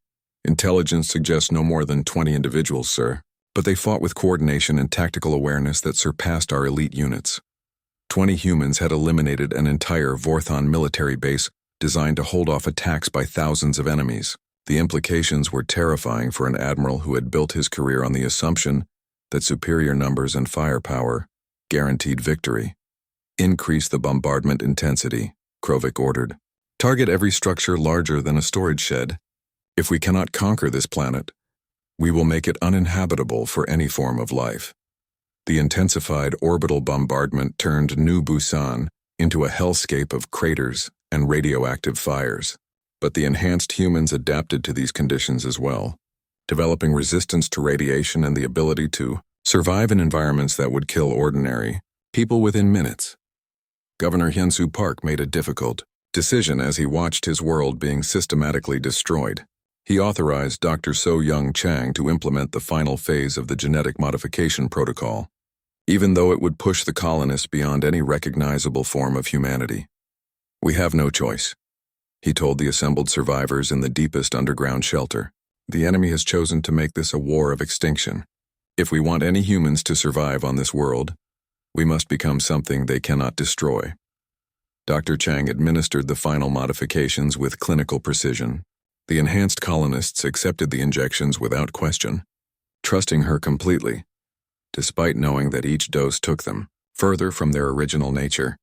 Intelligence suggests no more than 20 individuals, sir, but they fought with coordination and tactical awareness that surpassed our elite units. 20 humans had eliminated an entire Vorthan military base designed to hold off attacks by thousands of enemies. The implications were terrifying for an admiral who had built his career on the assumption that superior numbers and firepower guaranteed victory. Increase the bombardment intensity, Krovik ordered. Target every structure larger than a storage shed. If we cannot conquer this planet, we will make it uninhabitable for any form of life. The intensified orbital bombardment turned New Busan into a hellscape of craters and radioactive fires. But the enhanced humans adapted to these conditions as well, developing resistance to radiation and the ability to survive in environments that would kill ordinary people within minutes. Governor Hyunsu Park made a difficult decision as he watched his world being systematically destroyed. He authorized Dr. So Young Chang to implement the final phase of the genetic modification protocol, even though it would push the colonists beyond any recognizable form of humanity. We have no choice, he told the assembled survivors in the deepest underground shelter. The enemy has chosen to make this a war of extinction. If we want any humans to survive on this world, we must become something they cannot destroy. Dr. Chang administered the final modifications with clinical precision. The enhanced colonists accepted the injections without question, trusting her completely, despite knowing that each dose took them further from their original nature.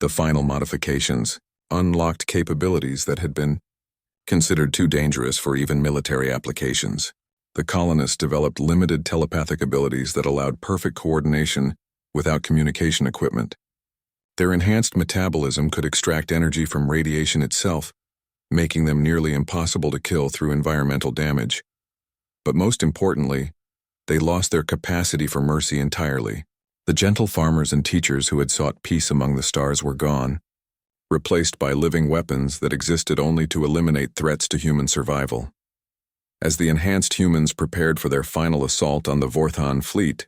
The final modifications unlocked capabilities that had been considered too dangerous for even military applications. The colonists developed limited telepathic abilities that allowed perfect coordination without communication equipment. Their enhanced metabolism could extract energy from radiation itself, making them nearly impossible to kill through environmental damage. But most importantly, they lost their capacity for mercy entirely. The gentle farmers and teachers who had sought peace among the stars were gone, replaced by living weapons that existed only to eliminate threats to human survival. As the enhanced humans prepared for their final assault on the Vorthan fleet,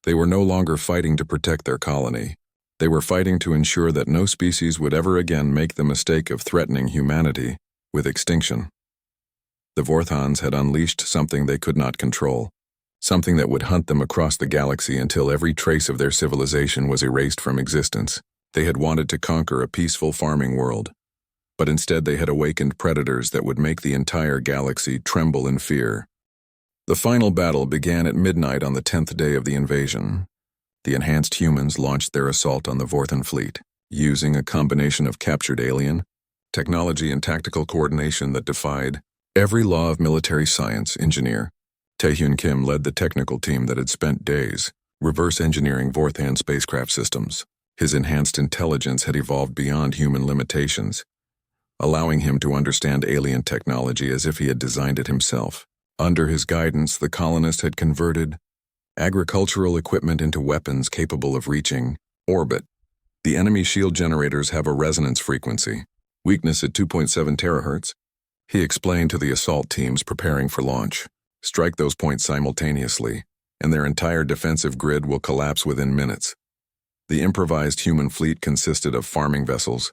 they were no longer fighting to protect their colony. They were fighting to ensure that no species would ever again make the mistake of threatening humanity with extinction. The Vorthans had unleashed something they could not control, something that would hunt them across the galaxy until every trace of their civilization was erased from existence. They had wanted to conquer a peaceful farming world, but instead they had awakened predators that would make the entire galaxy tremble in fear. The final battle began at midnight on the 10th day of the invasion. The enhanced humans launched their assault on the Vorthan fleet, using a combination of captured alien, technology and tactical coordination that defied every law of military science. Engineer Taehyun Kim led the technical team that had spent days reverse engineering Vorthan spacecraft systems. His enhanced intelligence had evolved beyond human limitations, allowing him to understand alien technology as if he had designed it himself. Under his guidance, the colonists had converted agricultural equipment into weapons capable of reaching orbit. The enemy shield generators have a resonance frequency, weakness at 2.7 terahertz. He explained to the assault teams preparing for launch. Strike those points simultaneously, and their entire defensive grid will collapse within minutes. The improvised human fleet consisted of farming vessels,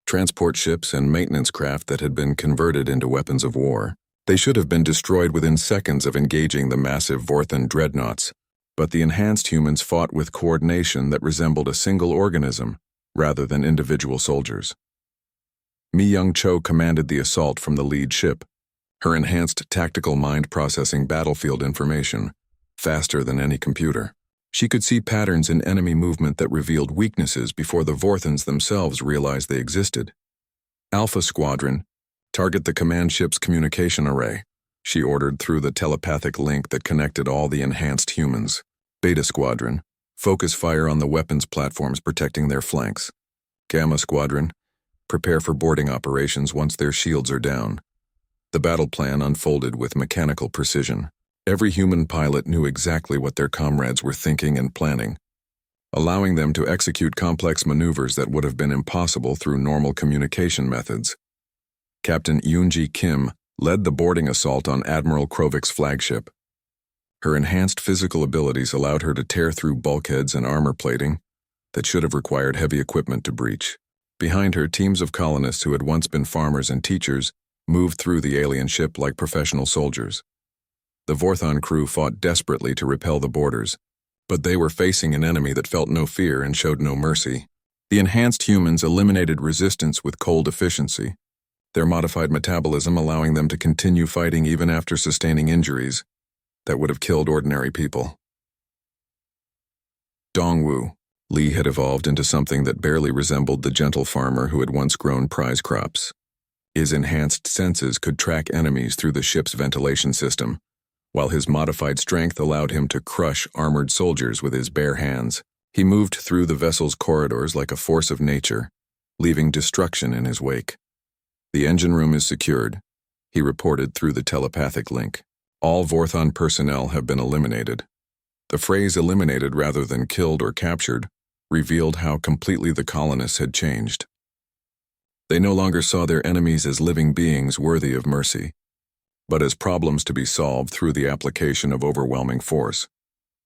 transport ships, and maintenance craft that had been converted into weapons of war. They should have been destroyed within seconds of engaging the massive Vorthan dreadnoughts, but the enhanced humans fought with coordination that resembled a single organism rather than individual soldiers. Mi Young-cho commanded the assault from the lead ship, her enhanced tactical mind processing battlefield information faster than any computer. She could see patterns in enemy movement that revealed weaknesses before the Vorthans themselves realized they existed. Alpha Squadron, target the command ship's communication array, she ordered through the telepathic link that connected all the enhanced humans. Beta Squadron, focus fire on the weapons platforms protecting their flanks. Gamma Squadron, prepare for boarding operations once their shields are down. The battle plan unfolded with mechanical precision. Every human pilot knew exactly what their comrades were thinking and planning, allowing them to execute complex maneuvers that would have been impossible through normal communication methods. Captain Yoon-ji Kim led the boarding assault on Admiral Krovik's flagship. Her enhanced physical abilities allowed her to tear through bulkheads and armor plating that should have required heavy equipment to breach. Behind her, teams of colonists who had once been farmers and teachers moved through the alien ship like professional soldiers. The Vorthan crew fought desperately to repel the boarders, but they were facing an enemy that felt no fear and showed no mercy. The enhanced humans eliminated resistance with cold efficiency, their modified metabolism allowing them to continue fighting even after sustaining injuries that would have killed ordinary people. Dongwu, Lee had evolved into something that barely resembled the gentle farmer who had once grown prize crops. His enhanced senses could track enemies through the ship's ventilation system, while his modified strength allowed him to crush armored soldiers with his bare hands. He moved through the vessel's corridors like a force of nature, leaving destruction in his wake. The engine room is secured, he reported through the telepathic link. All Vorthan personnel have been eliminated. The phrase eliminated rather than killed or captured revealed how completely the colonists had changed. They no longer saw their enemies as living beings worthy of mercy, but as problems to be solved through the application of overwhelming force.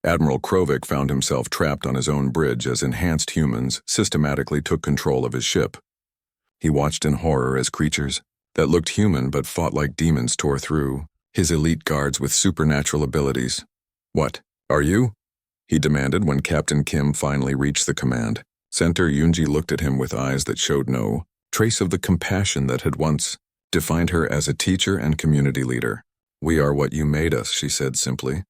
Admiral Krovik found himself trapped on his own bridge as enhanced humans systematically took control of his ship. He watched in horror as creatures that looked human but fought like demons tore through his elite guards with supernatural abilities. "What, are you?" he demanded when Captain Kim finally reached the command center. Yoonji looked at him with eyes that showed no trace of the compassion that had once defined her as a teacher and community leader. "We are what you made us," she said simply.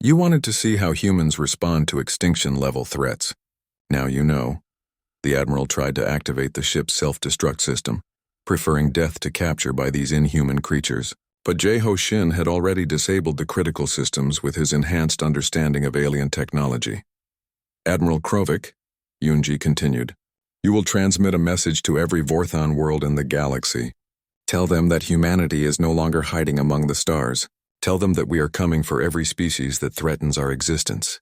"You wanted to see how humans respond to extinction-level threats. Now you know." The Admiral tried to activate the ship's self-destruct system, preferring death to capture by these inhuman creatures. But Jae-ho Shin had already disabled the critical systems with his enhanced understanding of alien technology. "Admiral Krovik," Yoonji continued, "you will transmit a message to every Vorthan world in the galaxy. Tell them that humanity is no longer hiding among the stars. Tell them that we are coming for every species that threatens our existence."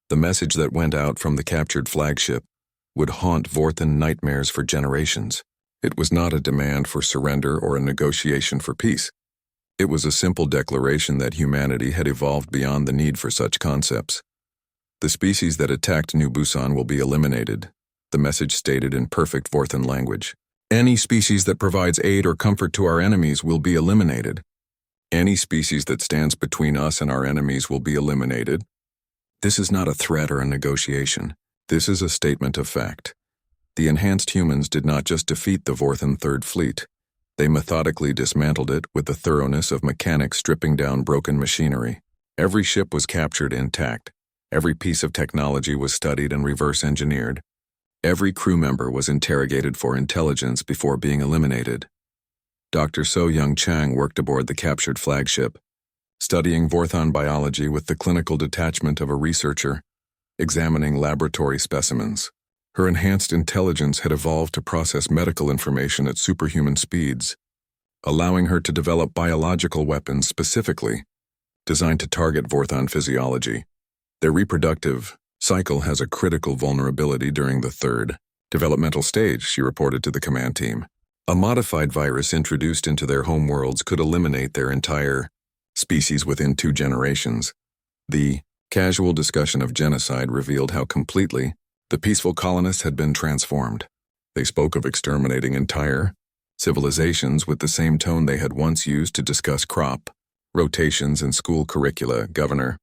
The message that went out from the captured flagship would haunt Vorthan nightmares for generations. It was not a demand for surrender or a negotiation for peace. It was a simple declaration that humanity had evolved beyond the need for such concepts. "The species that attacked New Busan will be eliminated," the message stated in perfect Vorthan language. "Any species that provides aid or comfort to our enemies will be eliminated. Any species that stands between us and our enemies will be eliminated." This is not a threat or a negotiation. This is a statement of fact. The enhanced humans did not just defeat the Vorthan Third Fleet. They methodically dismantled it with the thoroughness of mechanics stripping down broken machinery. Every ship was captured intact. Every piece of technology was studied and reverse-engineered. Every crew member was interrogated for intelligence before being eliminated. Dr. So-Young Chang worked aboard the captured flagship, studying Vorthon biology with the clinical detachment of a researcher, examining laboratory specimens. Her enhanced intelligence had evolved to process medical information at superhuman speeds, allowing her to develop biological weapons specifically designed to target Vorthon physiology. Their reproductive cycle has a critical vulnerability during the third developmental stage, she reported to the command team. A modified virus introduced into their home worlds could eliminate their entire species within 2 generations. The casual discussion of genocide revealed how completely the peaceful colonists had been transformed. They spoke of exterminating entire civilizations with the same tone they had once used to discuss crop rotations and school curricula. Governor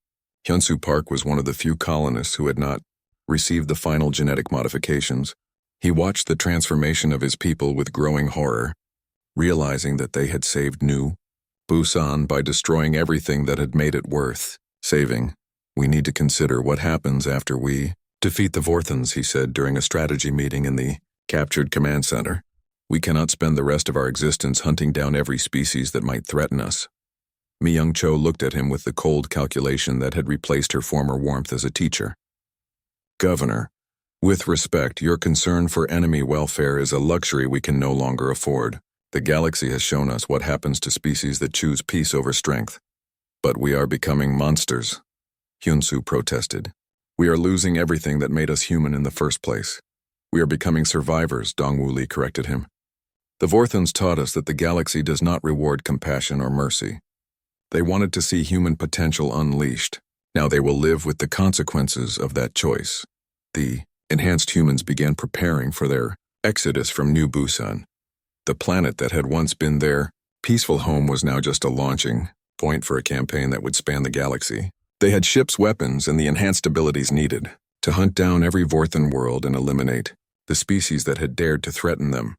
Hyunsu Park was one of the few colonists who had not received the final genetic modifications. He watched the transformation of his people with growing horror, realizing that they had saved New Busan by destroying everything that had made it worth saving. We need to consider what happens after we defeat the Vorthans, he said during a strategy meeting in the captured command center. We cannot spend the rest of our existence hunting down every species that might threaten us. Mi-young Cho looked at him with the cold calculation that had replaced her former warmth as a teacher. Governor, with respect, your concern for enemy welfare is a luxury we can no longer afford. The galaxy has shown us what happens to species that choose peace over strength. But we are becoming monsters, Hyunsu protested. We are losing everything that made us human in the first place. We are becoming survivors, Dongwu Li corrected him. The Vorthans taught us that the galaxy does not reward compassion or mercy. They wanted to see human potential unleashed. Now they will live with the consequences of that choice. The enhanced humans began preparing for their exodus from New Busan. The planet that had once been their peaceful home was now just a launching point for a campaign that would span the galaxy. They had ships, weapons, and the enhanced abilities needed to hunt down every Vorthan world and eliminate the species that had dared to threaten them.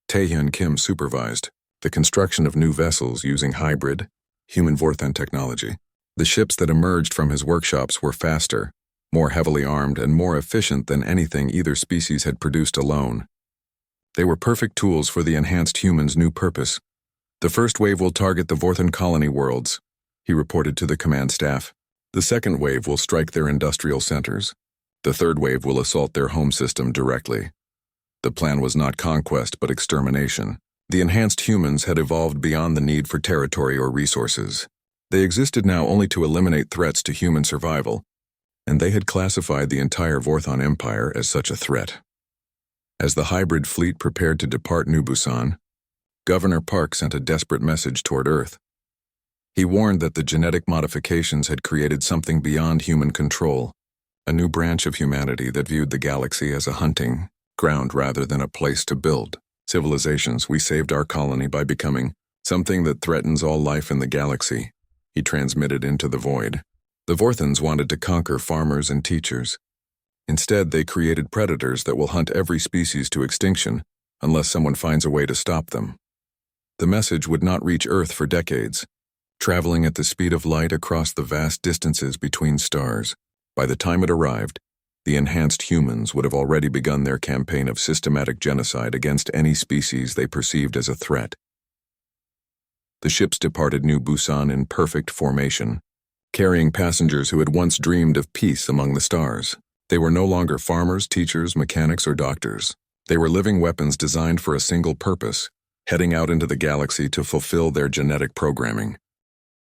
Taehyun Kim supervised the construction of new vessels using hybrid human Vorthan technology. The ships that emerged from his workshops were faster, more heavily armed, and more efficient than anything either species had produced alone. They were perfect tools for the enhanced humans' new purpose. The first wave will target the Vorthan colony worlds, he reported to the command staff. The second wave will strike their industrial centers. The third wave will assault their home system directly. The plan was not conquest but extermination. The enhanced humans had evolved beyond the need for territory or resources. They existed now only to eliminate threats to human survival, and they had classified the entire Vorthon Empire as such a threat. As the hybrid fleet prepared to depart New Busan, Governor Park sent a desperate message toward Earth. He warned that the genetic modifications had created something beyond human control, a new branch of humanity that viewed the galaxy as a hunting ground rather than a place to build civilizations. We saved our colony by becoming something that threatens all life in the galaxy, he transmitted into the void. The Vorthans wanted to conquer farmers and teachers. Instead, they created predators that will hunt every species to extinction unless someone finds a way to stop them. The message would not reach Earth for decades, traveling at the speed of light across the vast distances between stars. By the time it arrived, the enhanced humans would have already begun their campaign of systematic genocide against any species they perceived as a threat. The ships departed New Busan in perfect formation, carrying passengers who had once dreamed of peace among the stars. They were no longer farmers, teachers, mechanics, or doctors. They were living weapons designed for a single purpose, heading out into the galaxy to fulfill their genetic programming.